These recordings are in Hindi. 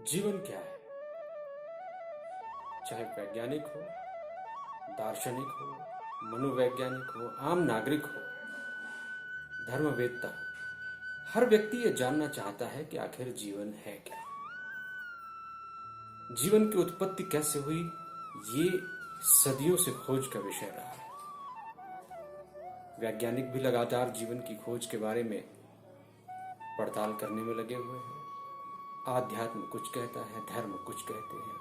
जीवन क्या है? चाहे वैज्ञानिक हो, दार्शनिक हो, मनोवैज्ञानिक हो, आम नागरिक हो, धर्मवेत्ता हो, हर व्यक्ति ये जानना चाहता है कि आखिर जीवन है क्या। जीवन की उत्पत्ति कैसे हुई, ये सदियों से खोज का विषय रहा है। वैज्ञानिक भी लगातार जीवन की खोज के बारे में पड़ताल करने में लगे हुए हैं। आध्यात्म कुछ कहता है, धर्म कुछ कहते हैं,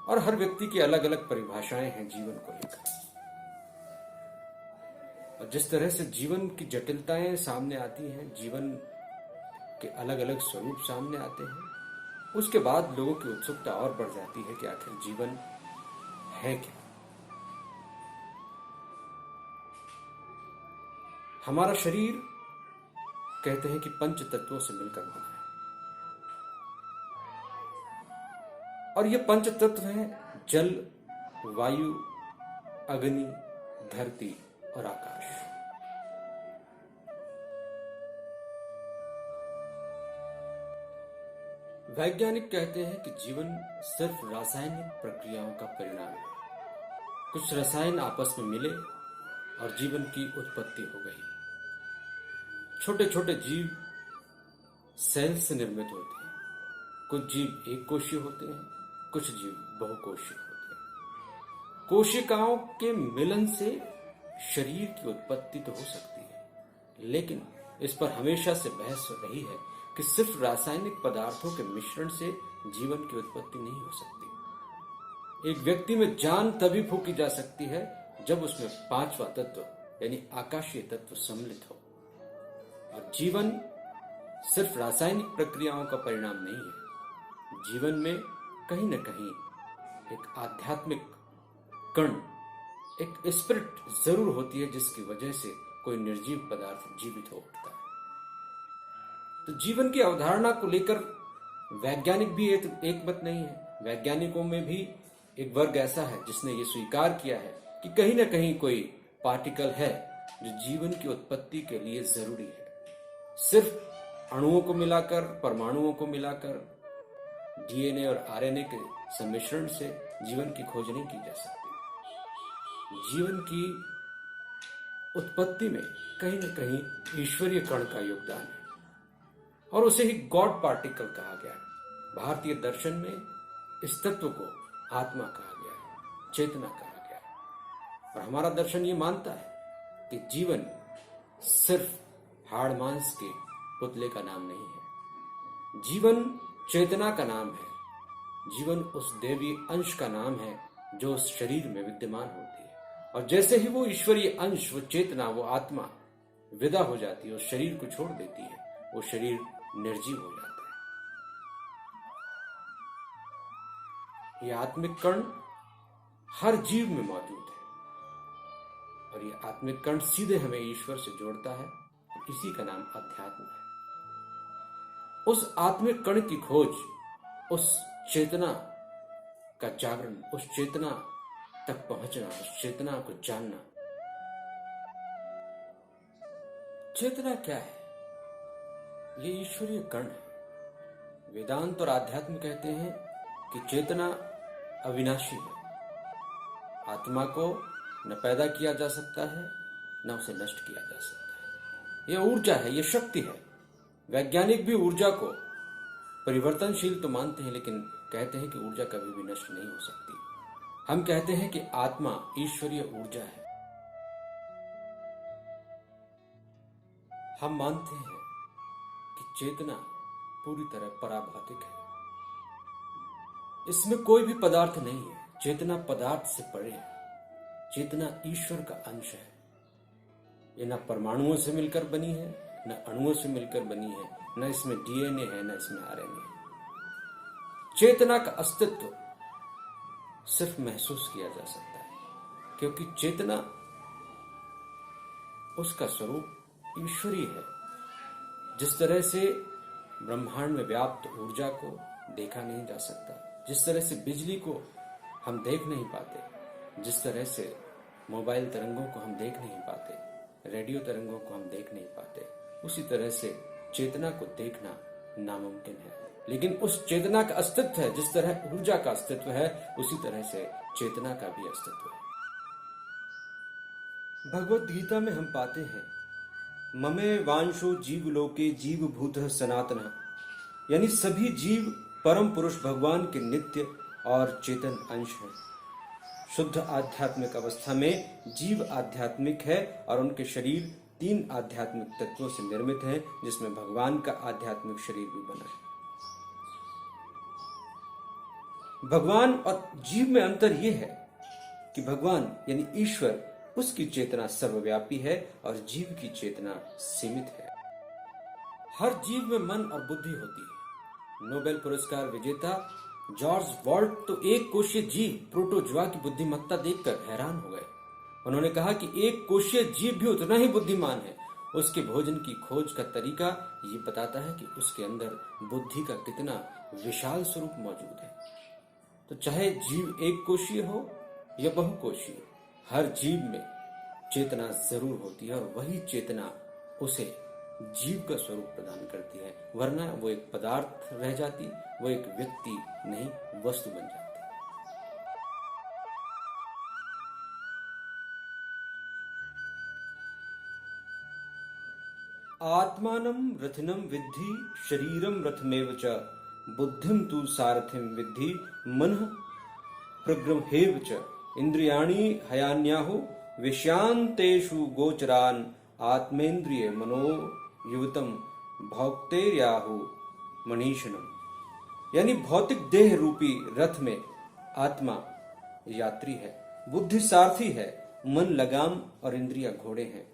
और हर व्यक्ति की अलग अलग परिभाषाएं हैं जीवन को लेकर। और जिस तरह से जीवन की जटिलताएं सामने आती हैं, जीवन के अलग अलग स्वरूप सामने आते हैं, उसके बाद लोगों की उत्सुकता और बढ़ जाती है कि आखिर जीवन है क्या। हमारा शरीर कहते हैं कि पंच तत्वों से मिलकर बना है, और ये पंच तत्व हैं जल, वायु, अग्नि, धरती और आकाश। वैज्ञानिक कहते हैं कि जीवन सिर्फ रासायनिक प्रक्रियाओं का परिणाम है। कुछ रसायन आपस में मिले और जीवन की उत्पत्ति हो गई। छोटे छोटे जीव सेल से निर्मित होते हैं। कुछ जीव एक कोशीय होते हैं, कुछ जीव बहुकोशीय होते हैं। कोशिकाओं के मिलन से शरीर की उत्पत्ति तो हो सकती है, लेकिन इस पर हमेशा से बहस रही है कि सिर्फ रासायनिक पदार्थों के मिश्रण से जीवन की उत्पत्ति नहीं हो सकती। एक व्यक्ति में जान तभी फूंकी जा सकती है जब उसमें पांचवा तत्व यानी आकाशीय तत्व सम्मिलित हो। और जीवन सिर्फ रासायनिक प्रक्रियाओं का परिणाम नहीं है। जीवन में कहीं न कहीं एक आध्यात्मिक कण, एक स्पिरिट जरूर होती है, जिसकी वजह से कोई निर्जीव पदार्थ जीवित हो उठता है। तो जीवन की अवधारणा को लेकर वैज्ञानिक भी एक मत नहीं है। वैज्ञानिकों में भी एक वर्ग ऐसा है जिसने ये स्वीकार किया है कि कहीं न कहीं कोई पार्टिकल है जो जीवन की उत्पत्ति के लिए जरूरी है। सिर्फ अणुओं को मिलाकर, परमाणुओं को मिलाकर, डीएनए और आरएनए के सम्मिश्रण से जीवन की खोज नहीं की जा सकती। जीवन की उत्पत्ति में कहीं न कहीं ईश्वरीय कण का योगदान है, और उसे ही गॉड पार्टिकल कहा गया है। भारतीय दर्शन में इस तत्व को आत्मा कहा गया है, चेतना कहा गया है। और हमारा दर्शन ये मानता है कि जीवन सिर्फ हाड़ मांस के पुतले का नाम नहीं है। जीवन चेतना का नाम है। जीवन उस देवी अंश का नाम है जो उस शरीर में विद्यमान होती है। और जैसे ही वो ईश्वरीय अंश, वो चेतना, वो आत्मा विदा हो जाती है, उस शरीर को छोड़ देती है, वो शरीर निर्जीव हो जाता है। ये आत्मिक कण हर जीव में मौजूद है, और ये आत्मिक कण सीधे हमें ईश्वर से जोड़ता है। इसी का नाम अध्यात्म है। उस आत्मिक कण की खोज, उस चेतना का जागरण, उस चेतना तक पहुंचना, उस चेतना को जानना। चेतना क्या है? ये ईश्वरीय कण है। वेदांत और आध्यात्म कहते हैं कि चेतना अविनाशी है। आत्मा को न पैदा किया जा सकता है, न उसे नष्ट किया जा सकता है। यह ऊर्जा है, यह शक्ति है। वैज्ञानिक भी ऊर्जा को परिवर्तनशील तो मानते हैं, लेकिन कहते हैं कि ऊर्जा कभी भी नष्ट नहीं हो सकती। हम कहते हैं कि आत्मा ईश्वरीय ऊर्जा है। हम मानते हैं कि चेतना पूरी तरह पराभौतिक है। इसमें कोई भी पदार्थ नहीं है। चेतना पदार्थ से परे है। चेतना ईश्वर का अंश है। ये न परमाणुओं से मिलकर बनी है, न अणुओं से मिलकर बनी है, न इसमें डीएनए है, न इसमें आरएनए है। चेतना का अस्तित्व सिर्फ महसूस किया जा सकता है, क्योंकि चेतना, उसका स्वरूप ईश्वरीय है। जिस तरह से ब्रह्मांड में व्याप्त ऊर्जा को देखा नहीं जा सकता, जिस तरह से बिजली को हम देख नहीं पाते, जिस तरह से मोबाइल तरंगों को हम देख नहीं पाते, रेडियो तरंगों को हम देख नहीं पाते, उसी तरह से चेतना को देखना नामुमकिन है। लेकिन उस चेतना का अस्तित्व है, जिस तरह ऊर्जा का अस्तित्व है उसी तरह से चेतना का भी अस्तित्व है। भगवत गीता में हम पाते हैं, ममे वांशो जीव लोके जीव भूत सनातन, यानी सभी जीव परम पुरुष भगवान के नित्य और चेतन अंश हैं। शुद्ध आध्यात्मिक अवस्था में जीव आध्यात्मिक है और उनके शरीर 3 आध्यात्मिक तत्वों से निर्मित हैं, जिसमें भगवान का आध्यात्मिक शरीर भी बना है। भगवान और जीव में अंतर यह है कि भगवान यानी ईश्वर, उसकी चेतना सर्वव्यापी है और जीव की चेतना सीमित है। हर जीव में मन और बुद्धि होती है। नोबेल पुरस्कार विजेता जॉर्ज वॉल्ट तो एक कोशीय जीव प्रोटोजुआ की बुद्धिमत्ता देखकर हैरान हो गए। उन्होंने कहा कि एक कोशीय जीव भी उतना ही बुद्धिमान है। उसके भोजन की खोज का तरीका ये बताता है कि उसके अंदर बुद्धि का कितना विशाल स्वरूप मौजूद है। तो चाहे जीव एक कोशीय हो या बहुकोशीय, हर जीव में चेतना जरूर होती है और वही चेतना उसे जीव का स्वरूप प्रदान करती है, वरना वो एक पदार्थ रह जाती, वो एक व्यक्ति नहीं वस्तु बन जाती। आत्मानं रथिनं विद्धि शरीरं रथमेव च, बुद्धिं तु सारथिं विद्धि मनः प्रगृहेव च, इंद्रियाणि हयान्याहु विषयांतेषु गोचरान्, आत्मेन्द्रिय मनो युवतम भौक्तेर्याहु मनीषणम। यानी भौतिक देह रूपी रथ में आत्मा यात्री है, बुद्धि सारथी है, मन लगाम और इंद्रियां घोड़े हैं।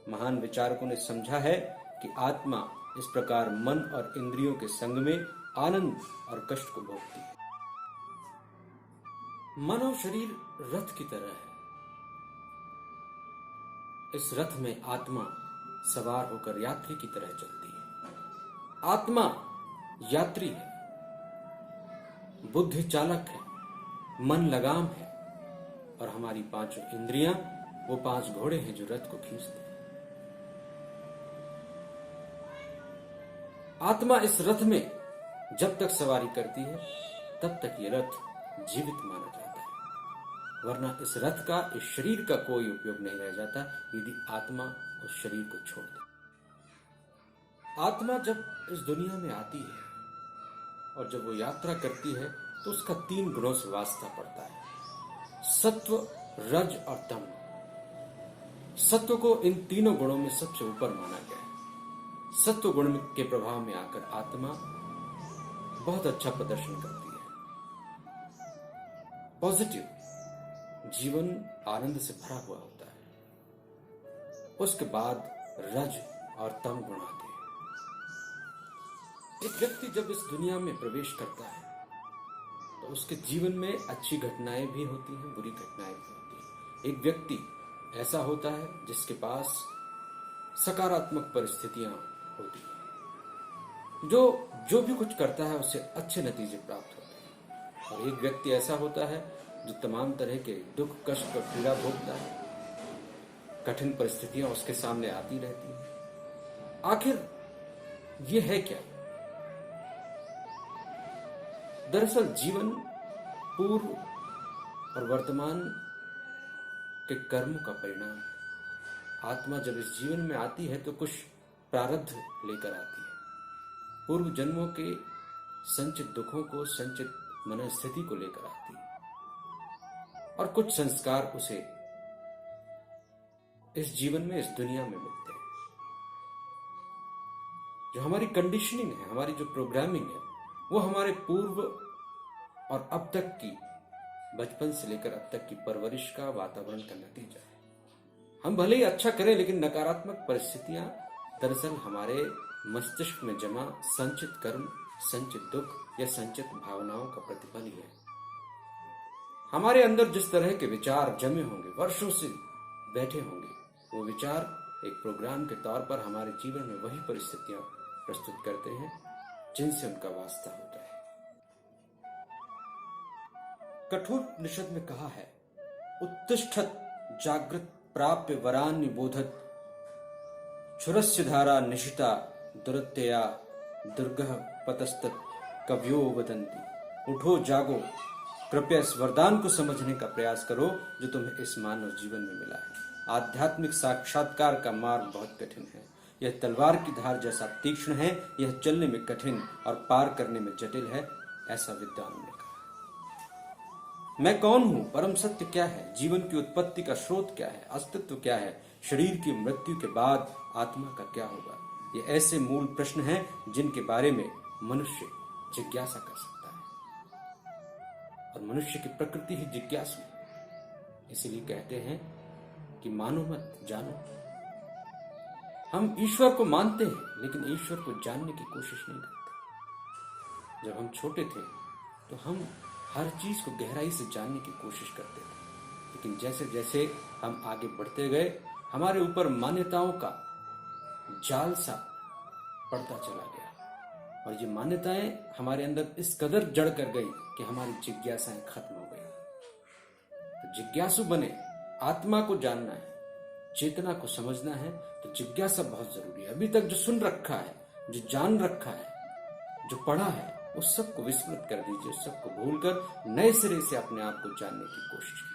महान विचारकों ने समझा है कि आत्मा इस प्रकार मन और इंद्रियों के संग में आनंद और कष्ट को भोगती है। मन और शरीर रथ की तरह है। इस रथ में आत्मा सवार होकर यात्री की तरह चलती है। आत्मा यात्री है, बुद्धि चालक है, मन लगाम है और हमारी 5 इंद्रियां वो 5 घोड़े हैं जो रथ को खींचते हैं। आत्मा इस रथ में जब तक सवारी करती है तब तक ये रथ जीवित माना जाता है, वरना इस रथ का, इस शरीर का कोई उपयोग नहीं रह जाता यदि आत्मा उस शरीर को छोड़ दे। आत्मा जब इस दुनिया में आती है और जब वो यात्रा करती है तो उसका 3 गुणों से वास्ता पड़ता है, सत्व, रज और तम। सत्व को इन तीनों गुणों में सबसे ऊपर माना गया है। सत्व गुण के प्रभाव में आकर आत्मा बहुत अच्छा प्रदर्शन करती है, पॉजिटिव, जीवन आनंद से भरा हुआ होता है। उसके बाद रज और तम गुण आते हैं। एक व्यक्ति जब इस दुनिया में प्रवेश करता है तो उसके जीवन में अच्छी घटनाएं भी होती हैं, बुरी घटनाएं भी होती हैं। एक व्यक्ति ऐसा होता है जिसके पास सकारात्मक परिस्थितियां होती हैं, जो भी कुछ करता है उससे अच्छे नतीजे प्राप्त होते हैं। और एक व्यक्ति ऐसा होता है जो तमाम तरह के दुख, कष्ट और पीड़ा भोगता है। कठिन परिस्थितियां उसके सामने आती रहती हैं। आखिर ये है क्या? दरअसल जीवन पूर्व और वर्तमान के कर्मों का परिणाम है। आत्मा जब इस जीवन में आती है तो कुछ प्रारब्ध लेकर आती है, पूर्व जन्मों के संचित दुखों को, संचित मनस्थिति को लेकर आती है और कुछ संस्कार उसे इस जीवन में, इस दुनिया में मिलते हैं। जो हमारी कंडीशनिंग है, हमारी जो प्रोग्रामिंग है, वो हमारे पूर्व और अब तक की, बचपन से लेकर अब तक की परवरिश का, वातावरण का नतीजा है। हम भले ही अच्छा करें लेकिन नकारात्मक परिस्थितियां दरअसल हमारे मस्तिष्क में जमा संचित कर्म, संचित दुख या संचित भावनाओं का प्रतिफल ही है। हमारे अंदर जिस तरह के विचार जमे होंगे, वर्षों से बैठे होंगे, वो विचार एक प्रोग्राम के तौर पर हमारे जीवन में वही परिस्थितियां प्रस्तुत करते हैं जिनसे उनका वास्ता होता है। कठोर उपनिषद में कहा है, उत्तिष्ठत जागृत प्राप्य वरान् निबोधत, क्षुरस्य धारा निशिता दुरत्यया दुर्गः पतस्तत् कवयो वदन्ति। उठो जागो, कृपया इस वरदान को समझने का प्रयास करो जो तुम्हें इस मानव जीवन में मिला है। आध्यात्मिक साक्षात्कार का मार्ग बहुत कठिन है। यह तलवार की धार जैसा तीक्ष्ण है, यह चलने में कठिन और पार करने में जटिल है, ऐसा विद्वानों ने कहा। मैं कौन हूं? परम सत्य क्या है? जीवन की उत्पत्ति का स्रोत क्या है? अस्तित्व क्या है? शरीर की मृत्यु के बाद आत्मा का क्या होगा? ये ऐसे मूल प्रश्न हैं जिनके बारे में मनुष्य जिज्ञासा कर सकता है, और मनुष्य की प्रकृति ही जिज्ञासु है। इसीलिए कहते हैं कि मानो मत जानो। हम ईश्वर को मानते हैं लेकिन ईश्वर को जानने की कोशिश नहीं करते। जब हम छोटे थे तो हम हर चीज को गहराई से जानने की कोशिश करते थे, लेकिन जैसे जैसे हम आगे बढ़ते गए हमारे ऊपर मान्यताओं का जाल सा पड़ता चला गया, और ये मान्यताएं हमारे अंदर इस कदर जड़ कर गई कि हमारी जिज्ञासाएं खत्म हो गई। तो जिज्ञासु बने, आत्मा को जानना है, चेतना को समझना है, तो जिज्ञासा बहुत जरूरी है। अभी तक जो सुन रखा है, जो जान रखा है, जो पढ़ा है, उस सबको विस्मृत कर दीजिए, उस सबको भूलकर नए सिरे से अपने आप को जानने की कोशिश कीजिए।